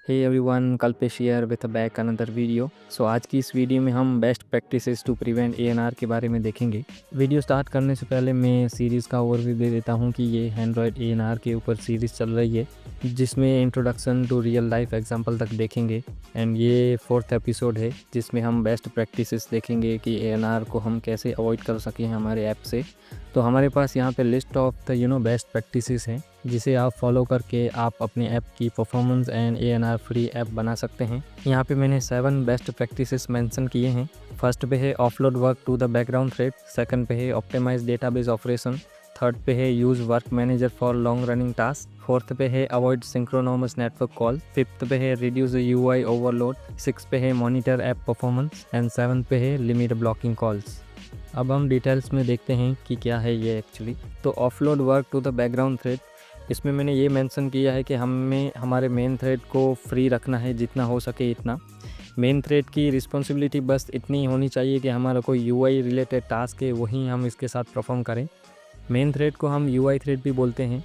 Hey everyone, Kalpesh here with back another video. So आज की इस वीडियो में हम best practices to prevent ANR के बारे में देखेंगे। वीडियो स्टार्ट करने से पहले मैं सीरीज़ का ओवरव्यू दे देता हूं कि ये एंड्रॉयड एएनआर के ऊपर सीरीज़ चल रही है, जिसमें introduction to real life example तक देखेंगे। एंड ये 4th एपिसोड है जिसमें हम बेस्ट प्रैक्टिसेस देखेंगे कि एएनआर को हम कैसे अवॉइड कर सकें हमारे ऐप से। तो हमारे पास यहाँ पे list of the best practices हैं जिसे आप फॉलो करके आप अपने ऐप की performance and ANR free app बना सकते हैं। यहाँ पे मैंने 7 बेस्ट प्रैक्टिसेस मेंशन किए हैं। फर्स्ट पे है offload work to the background thread, second पे है ऑप्टिमाइज डेटाबेस ऑपरेशन, थर्ड पे है use work manager for long running task, fourth पे है avoid synchronous network call, fifth पे है रिड्यूस यूआई ओवरलोड, सिक्स पे है monitor app performance and seventh पे है लिमिट ब्लॉकिंग कॉल्स। अब हम डिटेल्स में देखते हैं कि क्या है ये एक्चुअली। तो offload work to the background thread, इसमें मैंने ये मेंशन किया है कि हमें हमारे मेन थ्रेड को फ्री रखना है जितना हो सके इतना। मेन थ्रेड की रिस्पॉन्सिबिलिटी बस इतनी होनी चाहिए कि हमारा कोई यूआई रिलेटेड टास्क है वही हम इसके साथ परफॉर्म करें। मेन थ्रेड को हम यूआई थ्रेड भी बोलते हैं।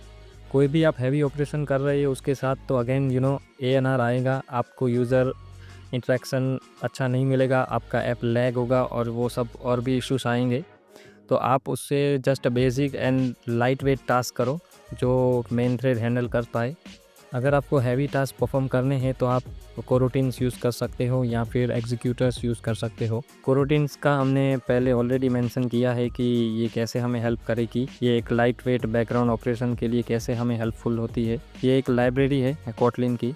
कोई भी आप हैवी ऑपरेशन कर रहे हो उसके साथ तो अगेन एएनआर आएगा, आपको यूज़र इंटरेक्शन अच्छा नहीं मिलेगा, आपका ऐप लैग होगा और वो सब और भी इश्यूज आएंगे। तो आप उससे just basic and light weight task करो जो मेन थ्रेड हैंडल कर पाए। अगर आपको हैवी टास्क परफॉर्म करने हैं तो आप कोरोटीन्स यूज़ कर सकते हो या फिर एग्जीक्यूटर्स यूज़ कर सकते हो। कोरोटीन्स का हमने पहले ऑलरेडी मेंशन किया है कि ये कैसे हमें हेल्प करेगी, ये एक लाइट वेट बैकग्राउंड ऑपरेशन के लिए कैसे हमें हेल्पफुल होती है। ये एक लाइब्रेरी है कोटलिन की।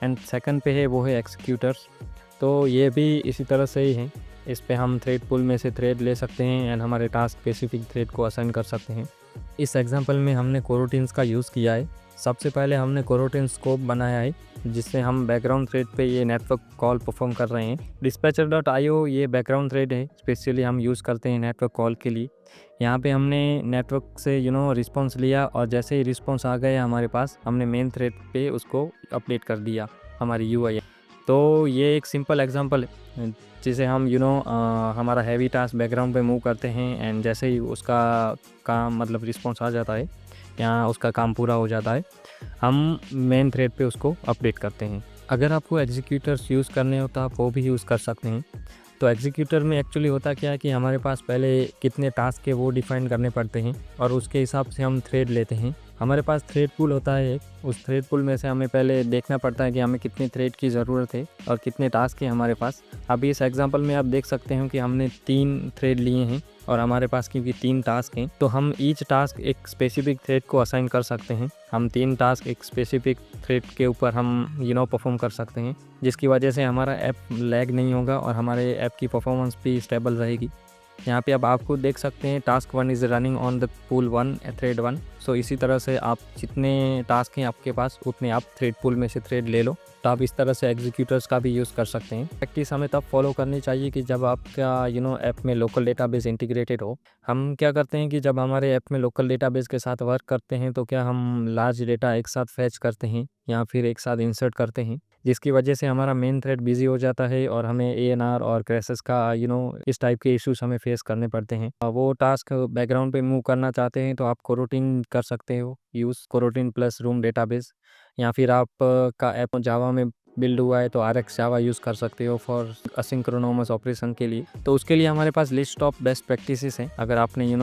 एंड सेकंड पे है वो है एग्जीक्यूटर्स, तो ये भी इसी तरह से ही है। इस पे हम थ्रेड पूल में से थ्रेड ले सकते हैं एंड हमारे टास्क स्पेसिफिक थ्रेड को असाइन कर सकते हैं। इस एग्जांपल में हमने कोरोटीन्स का यूज़ किया है। सबसे पहले हमने कोरोटीन स्कोप बनाया है जिससे हम बैकग्राउंड थ्रेड पे ये नेटवर्क कॉल परफॉर्म कर रहे हैं। dispatcher.io ये बैकग्राउंड थ्रेड है, स्पेशली हम यूज़ करते हैं नेटवर्क कॉल के लिए। यहाँ पे हमने नेटवर्क से रिस्पॉन्स लिया और जैसे ही रिस्पॉन्स आ गया हमारे पास, हमने मेन थ्रेड पे उसको अपडेट कर दिया हमारी यूआई। तो ये एक सिंपल एग्जांपल है जिसे हम हमारा हैवी टास्क बैकग्राउंड पे मूव करते हैं एंड जैसे ही उसका काम रिस्पॉन्स आ जाता है या उसका काम पूरा हो जाता है, हम मेन थ्रेड पे उसको अपडेट करते हैं। अगर आपको एग्जीक्यूटर्स यूज़ करने हो तो आप वो भी यूज़ कर सकते हैं। तो एग्जीक्यूटर में एक्चुअली होता क्या है कि हमारे पास पहले कितने टास्क है वो डिफाइन करने पड़ते हैं और उसके हिसाब से हम थ्रेड लेते हैं। हमारे पास थ्रेड पूल होता है एक, उस थ्रेड पूल में से हमें पहले देखना पड़ता है कि हमें कितने थ्रेड की ज़रूरत है और कितने टास्क हैं हमारे पास। अभी इस एग्जांपल में आप देख सकते हो कि हमने 3 थ्रेड लिए हैं और हमारे पास क्योंकि 3 टास्क हैं तो हम ईच टास्क एक स्पेसिफिक थ्रेड को असाइन कर सकते हैं। हम 3 टास्क एक स्पेसिफिक थ्रेड के ऊपर हम परफॉर्म कर सकते हैं, जिसकी वजह से हमारा ऐप लैग नहीं होगा और हमारे ऐप की परफॉर्मेंस भी स्टेबल रहेगी। यहाँ पे अब आपको देख सकते हैं task 1 is running on the pool 1 thread 1। सो इसी तरह से आप जितने टास्क हैं आपके पास उतने आप थ्रेड पूल में से थ्रेड ले लो। तो आप इस तरह से एग्जीक्यूटर्स का भी यूज़ कर सकते हैं। प्रैक्टिस हमें तब फॉलो करनी चाहिए कि जब आपका ऐप में लोकल डेटाबेस इंटीग्रेटेड हो। हम क्या करते हैं कि जब हमारे ऐप में लोकल डेटाबेस के साथ वर्क करते हैं तो क्या हम लार्ज डेटा एक साथ फैच करते हैं या फिर एक साथ इंसर्ट करते हैं, जिसकी वजह से हमारा मेन थ्रेड बिजी हो जाता है और हमें एएनआर और क्रैशेस का इस टाइप के इश्यूज हमें फेस करने पड़ते हैं। वो टास्क बैकग्राउंड पे मूव करना चाहते हैं तो आप कोरोटीन कर सकते हो यूज़, कोरोटीन प्लस रूम डेटाबेस, या फिर आप का ऐप जावा में बिल्ड हुआ है तो RX जावा यूज़ कर सकते हो फॉर असिंक्रोनोमस ऑपरेशन के लिए। तो उसके लिए हमारे पास लिस्ट ऑफ बेस्ट प्रैक्टिसेस हैं। अगर आपने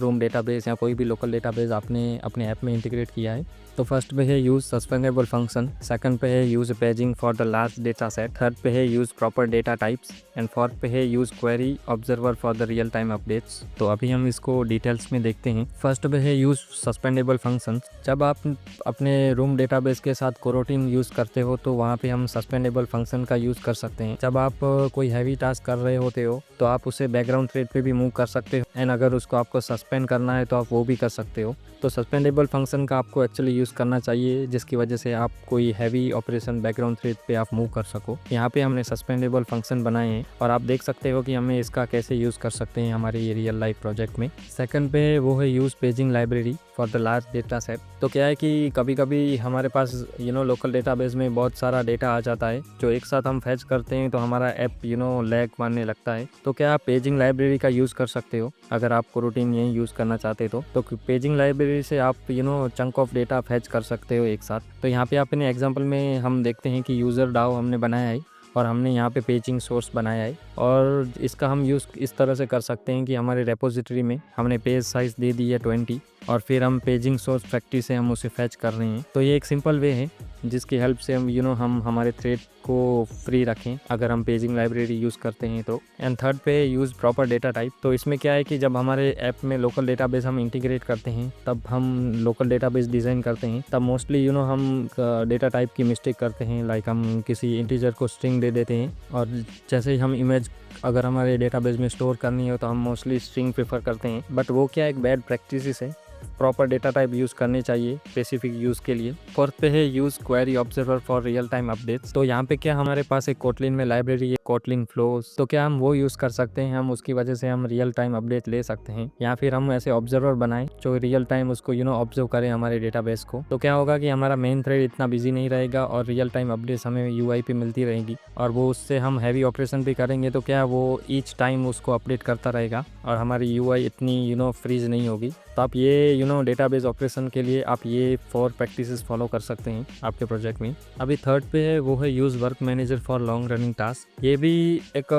रूम डेटाबेस या कोई भी लोकल डेटाबेस आपने अपने ऐप में इंटीग्रेट किया है तो फर्स्ट पे है यूज़ सस्पेंडेबल फंक्शन, सेकंड पे है use paging for the large data set, third पे है use proper data types and fourth पे है use query observer for the real time updates. तो अभी हम इसको डिटेल्स में देखते हैं। फर्स्ट पे है यूज़ सस्पेंडेबल फंक्शन। जब आप अपने रूम डेटाबेस के साथ कोरोटीन यूज़ करते हो तो वहाँ पे हम सस्पेंडेबल फंक्शन का यूज़ कर सकते हैं। जब आप कोई हैवी टास्क कर रहे होते हो तो आप उसे बैकग्राउंड थ्रेड पे भी मूव कर सकते हो एंड अगर उसको आपको सस्पेंड करना है तो आप वो भी कर सकते हो। तो सस्पेंडेबल फंक्शन का आपको एक्चुअली यूज़ करना चाहिए जिसकी वजह से आप कोई हैवी ऑपरेशन बैकग्राउंड थ्रेड पे आप मूव कर सको। यहाँ पे हमने सस्पेंडेबल फंक्शन बनाए हैं और आप देख सकते हो कि हमें इसका कैसे यूज़ कर सकते हैं हमारे ये रियल लाइफ प्रोजेक्ट में। सेकंड पे वो है use paging library for the large data set. तो क्या है कि कभी कभी हमारे पास लोकल डेटाबेस में बहुत सारा डेटा आ जाता है जो एक साथ हम फैच करते हैं, तो हमारा ऐप लैग मारने लगता है। तो क्या आप पेजिंग लाइब्रेरी का यूज़ कर सकते हो अगर आप कोरोटीन यही यूज़ करना चाहते तो पेजिंग लाइब्रेरी से आप चंक ऑफ डेटा फैच कर सकते हो एक साथ। तो यहाँ पे अपने एग्जांपल में हम देखते हैं कि यूज़र डाओ हमने बनाया है और हमने यहाँ पे पेजिंग सोर्स बनाया है, और इसका हम यूज़ इस तरह से कर सकते हैं कि हमारे रेपोजिटरी में हमने पेज साइज़ दे दी है 20, और फिर हम पेजिंग सोर्स फैक्ट्री से हम उसे फैच कर रहे हैं। तो ये एक सिंपल वे है जिसकी हेल्प से हम हम हमारे थ्रेड को फ्री रखें अगर हम पेजिंग लाइब्रेरी यूज़ करते हैं तो। एंड थर्ड पे यूज़ प्रॉपर डेटा टाइप। तो इसमें क्या है कि जब हमारे ऐप में लोकल डेटाबेस हम इंटीग्रेट करते हैं, तब हम लोकल डेटाबेस डिज़ाइन करते हैं, तब मोस्टली हम डेटा टाइप की मिस्टेक करते हैं। लाइक हम किसी इंटीजर को स्ट्रिंग दे देते हैं, और जैसे ही हम इमेज अगर हमारे डेटाबेस में स्टोर करनी हो तो हम मोस्टली स्ट्रिंग प्रेफर करते हैं, बट वो क्या एक बैड प्रैक्टिस है। प्रॉपर डेटा टाइप यूज़ करने चाहिए स्पेसिफिक यूज़ के लिए। फोर्थ पे है use query observer for real time updates. तो यहाँ पे क्या हमारे पास एक कोटलिन में लाइब्रेरी है कोटलिन फ्लोज, तो क्या हम वो यूज़ कर सकते हैं, हम उसकी वजह से हम रियल टाइम अपडेट ले सकते हैं, या फिर हम ऐसे ऑब्जर्वर बनाएं जो रियल टाइम उसको ऑब्जर्व करें हमारे डेटाबेस को। तो क्या होगा कि हमारा मेन थ्रेड इतना बिजी नहीं रहेगा और रियल टाइम अपडेट्स हमें यूआई पे मिलती रहेगी, और वो उससे हम हैवी ऑपरेशन भी करेंगे तो क्या वो ईच टाइम उसको अपडेट करता रहेगा और हमारी यूआई इतनी फ्रीज नहीं होगी। तो आप ये डेटाबेस ऑपरेशन के लिए आप ये 4 प्रैक्टिसेस फॉलो कर सकते हैं आपके प्रोजेक्ट में। अभी थर्ड पे है वो है use work manager for long running task. ये भी एक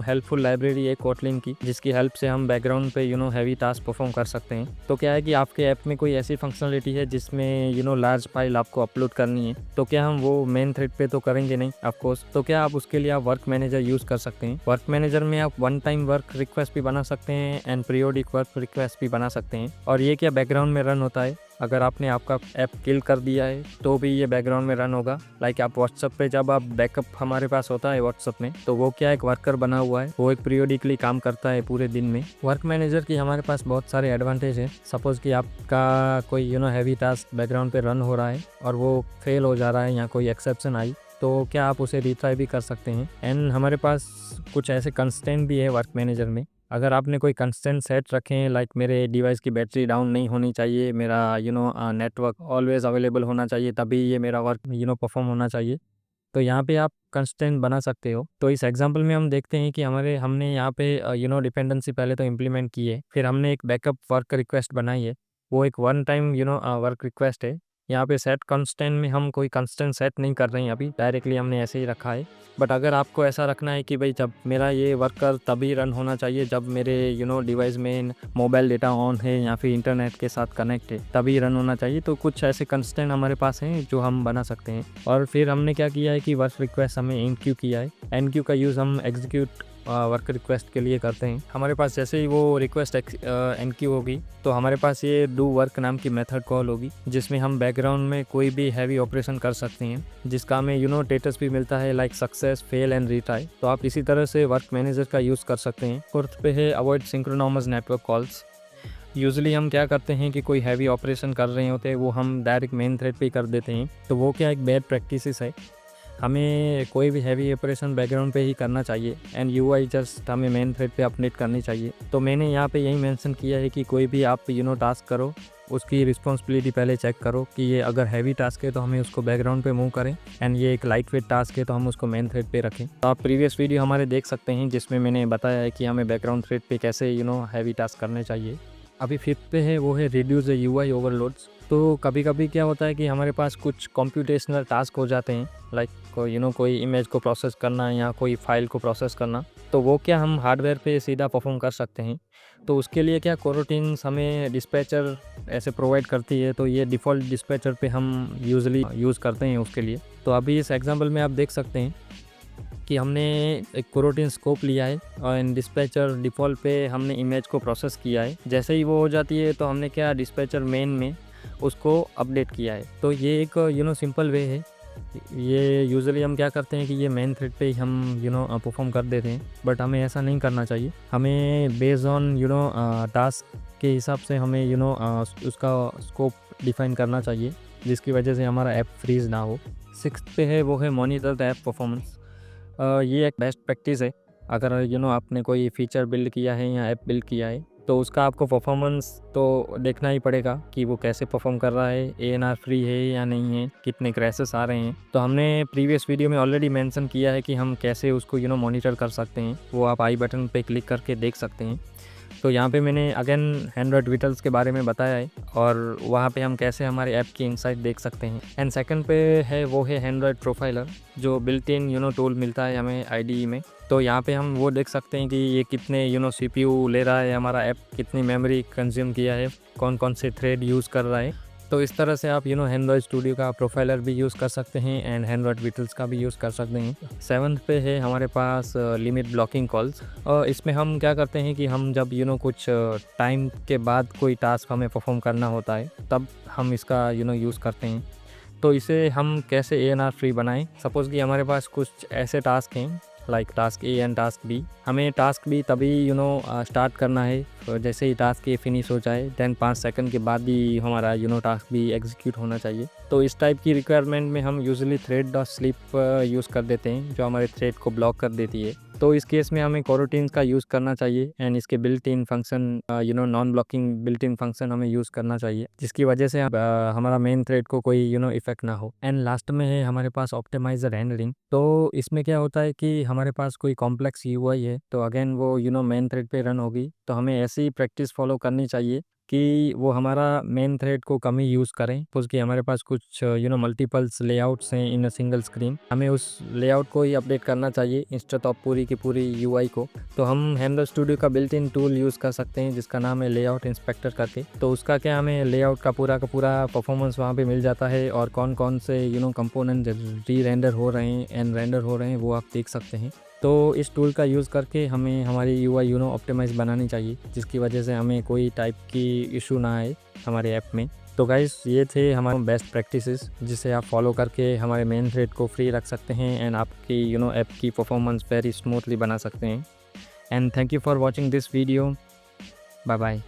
हेल्पफुल लाइब्रेरी है कोटलिन की, जिसकी हेल्प से हम बैकग्राउंड पे हैवी टास्क परफॉर्म कर सकते हैं। तो क्या है कि आपके ऐप में कोई ऐसी फंक्शनलिटी है जिसमें लार्ज फाइल आपको अपलोड करनी है, तो क्या हम वो मेन थ्रेड पे तो करेंगे नहीं ऑफकोर्स। तो क्या आप उसके लिए आप वर्क मैनेजर यूज़ कर सकते हैं। वर्क मैनेजर में आप वन टाइम वर्क रिक्वेस्ट भी बना सकते हैं एंड पीरियोडिक वर्क रिक्वेस्ट भी बना सकते हैं, और ये क्या बैकग्राउंड में रन होता है। अगर आपने आपका ऐप किल कर दिया है तो भी ये बैकग्राउंड में रन होगा। लाइक आप व्हाट्सएप पे जब आप बैकअप हमारे पास होता है व्हाट्सएप में, तो वो क्या एक वर्कर बना हुआ है, वो एक पीरियोडिकली काम करता है पूरे दिन में। वर्क मैनेजर की हमारे पास बहुत सारे एडवांटेज है। सपोज कि आपका कोई हैवी टास्क बैकग्राउंड पे रन हो रहा है और वो फेल हो जा रहा है या कोई एक्सेप्शन आई, तो क्या आप उसे रिट्राई भी कर सकते हैं। एंड हमारे पास कुछ ऐसे कंस्टेंट भी है वर्क मैनेजर में। अगर आपने कोई कंस्टेंट सेट रखे हैं, लाइक मेरे डिवाइस की बैटरी डाउन नहीं होनी चाहिए, मेरा नेटवर्क ऑलवेज अवेलेबल होना चाहिए, तभी ये मेरा वर्क परफॉर्म होना चाहिए, तो यहाँ पे आप कंस्टेंट बना सकते हो। तो इस एग्जांपल में हम देखते हैं कि हमने यहाँ पे डिपेंडेंसी पहले तो इम्प्लीमेंट की है, फिर हमने एक बैकअप वर्क रिक्वेस्ट बनाई है, वो एक वन टाइम वर्क रिक्वेस्ट है। यहाँ पे सेट कंस्टेंट में हम कोई कंस्टेंट सेट नहीं कर रहे हैं, अभी डायरेक्टली हमने ऐसे ही रखा है। बट अगर आपको ऐसा रखना है कि भाई जब मेरा ये वर्कर तभी रन होना चाहिए जब मेरे डिवाइस में मोबाइल डेटा ऑन है या फिर इंटरनेट के साथ कनेक्ट है, तभी रन होना चाहिए, तो कुछ ऐसे कंस्टेंट हमारे पास हैं जो हम बना सकते हैं। और फिर हमने क्या किया है कि वर्क रिक्वेस्ट हमें एनक्यू किया है। एनक्यू का यूज़ हम एग्जीक्यूट वर्क रिक्वेस्ट के लिए करते हैं। हमारे पास जैसे ही वो रिक्वेस्ट एनक्यू होगी तो हमारे पास ये डू वर्क नाम की मेथड कॉल होगी, जिसमें हम बैकग्राउंड में कोई भी हैवी ऑपरेशन कर सकते हैं, जिसका हमें स्टेटस भी मिलता है like success, fail and retry. तो आप इसी तरह से वर्क मैनेजर का यूज़ कर सकते हैं। फोर्थ पे है avoid synchronous network calls. Usually हम क्या करते हैं कि कोई हैवी ऑपरेशन कर रहे होते हैं वो हम डायरेक्ट मेन थ्रेड पे कर देते हैं, तो वो क्या एक बैड प्रैक्टिस है। हमें कोई भी हैवी ऑपरेशन बैकग्राउंड पे ही करना चाहिए एंड यूआई जस्ट हमें मेन थ्रेड पे अपडेट करनी चाहिए। तो मैंने यहाँ पे यही मेंशन किया है कि कोई भी आप टास्क करो, उसकी रिस्पॉन्सिबिलिटी पहले चेक करो कि ये अगर हैवी टास्क है तो हमें उसको बैकग्राउंड पे मूव करें, एंड ये एक लाइट वेट टास्क है तो हम उसको मेन थ्रेड पे रखें। तो आप प्रीवियस वीडियो हमारे देख सकते हैं जिसमें मैंने बताया है कि हमें बैकग्राउंड थ्रेड पे कैसे हैवी टास्क करने चाहिए। अभी फिफ्थ पे है वो है रिड्यूस द यूआई ओवरलोड्स। तो कभी कभी क्या होता है कि हमारे पास कुछ कंप्यूटेशनल टास्क हो जाते हैं, लाइक कोई इमेज को प्रोसेस करना या कोई फाइल को प्रोसेस करना, तो वो क्या हम हार्डवेयर पे सीधा परफॉर्म कर सकते हैं। तो उसके लिए क्या कोरोटीन्स हमें डिस्पैचर ऐसे प्रोवाइड करती है, तो ये डिफ़ॉल्ट डिस्पैचर पे हम यूजुअली यूज़ करते हैं उसके लिए। तो अभी इस एग्जांपल में आप देख सकते हैं कि हमने एक कोरोटीन स्कोप लिया है और इन डिस्पैचर डिफ़ॉल्ट पे हमने इमेज को प्रोसेस किया है। जैसे ही वो हो जाती है तो हमने क्या डिस्पैचर मेन में उसको अपडेट किया है। तो ये एक सिंपल वे है। ये यूजुअली हम क्या करते हैं कि ये मेन थ्रेड पे ही हम परफॉर्म कर देते हैं, बट हमें ऐसा नहीं करना चाहिए। हमें बेस्ड ऑन टास्क के हिसाब से हमें उसका स्कोप डिफाइन करना चाहिए, जिसकी वजह से हमारा ऐप फ्रीज ना हो। सिक्स्थ पे है वो है मॉनिटर द ऐप परफॉर्मेंस। ये एक बेस्ट प्रैक्टिस है। अगर आपने कोई फीचर बिल्ड किया है या ऐप बिल्ड किया है, तो तो उसका आपको परफॉर्मेंस तो देखना ही पड़ेगा कि वो कैसे परफॉर्म कर रहा है, ANR फ्री है या नहीं है, कितने क्रैशेस आ रहे हैं। तो हमने प्रीवियस वीडियो में ऑलरेडी मेंशन किया है कि हम कैसे उसको मॉनिटर कर सकते हैं, वो आप आई बटन पे क्लिक करके देख सकते हैं। तो यहाँ पे मैंने अगेन एंड्रॉयड विटल्स के बारे में बताया है और वहाँ पे हम कैसे हमारे ऐप की इनसाइट देख सकते हैं। एंड सेकंड पे है वो है एंड्रॉयड प्रोफाइलर, जो बिल्ट इन टूल मिलता है हमें IDE में। तो यहाँ पे हम वो देख सकते हैं कि ये कितने CPU ले रहा है, हमारा ऐप कितनी मेमोरी कंज्यूम किया है, कौन कौन से थ्रेड यूज़ कर रहा है। तो इस तरह से आप एंड्रॉयड स्टूडियो का प्रोफाइलर भी यूज़ कर सकते हैं एंड एंड्रॉयड विटल्स का भी यूज़ कर सकते हैं। 7th पे है हमारे पास लिमिट ब्लॉकिंग कॉल्स। और इसमें हम क्या करते हैं कि हम जब कुछ टाइम के बाद कोई टास्क हमें परफॉर्म करना होता है, तब हम इसका यूज़ करते हैं। तो इसे हम कैसे ANR फ्री बनाएं। सपोज़ कि हमारे पास कुछ ऐसे टास्क हैं like task A and task B। हमें टास्क B तभी स्टार्ट करना है जैसे ही टास्क A फिनिश हो जाए, देन 5 सेकंड के बाद ही हमारा टास्क B एग्जीक्यूट होना चाहिए। तो इस टाइप की रिक्वायरमेंट में हम usually thread dot sleep use कर देते हैं, जो हमारे थ्रेड को ब्लॉक कर देती है। तो इस केस में हमें कोरोटीन्स का यूज़ करना चाहिए एंड इसके built in function non blocking built in function हमें यूज़ करना चाहिए, जिसकी वजह से हमारा मेन थ्रेड को कोई इफेक्ट ना हो। एंड लास्ट में है हमारे पास ऑप्टिमाइजर रेंडरिंग। तो इसमें क्या होता है कि हमारे पास कोई कॉम्प्लेक्स UI है, तो अगेन वो मेन थ्रेड पे रन होगी। तो हमें ऐसी प्रैक्टिस फॉलो करनी चाहिए कि वो हमारा मेन थ्रेड को कम ही यूज़ करें। सपोज कि हमारे पास कुछ मल्टीपल्स लेआउट्स हैं इन अ सिंगल स्क्रीन, हमें उस लेआउट को ही अपडेट करना चाहिए इंस्टेड ऑफ पूरी की पूरी UI को। तो हम एंड्रॉयड स्टूडियो का बिल्ट इन टूल यूज़ कर सकते हैं जिसका नाम है लेआउट इंस्पेक्टर करके। तो उसका क्या, हमें लेआउट का पूरा परफॉर्मेंस वहाँ पे मिल जाता है और कौन कौन से कंपोनेंट री रेंडर हो रहे हैं एंड रेंडर हो रहे हैं वो आप देख सकते हैं। तो इस टूल का यूज़ करके हमें हमारी UI ऑप्टिमाइज़ बनानी चाहिए, जिसकी वजह से हमें कोई टाइप की इशू ना आए हमारे ऐप में। तो गाइस, ये थे हमारे बेस्ट प्रैक्टिसेस जिसे आप फॉलो करके हमारे मेन थ्रेड को फ्री रख सकते हैं एंड आपकी ऐप की परफॉर्मेंस वेरी स्मूथली बना सकते हैं। And thank you for watching this video. Bye bye.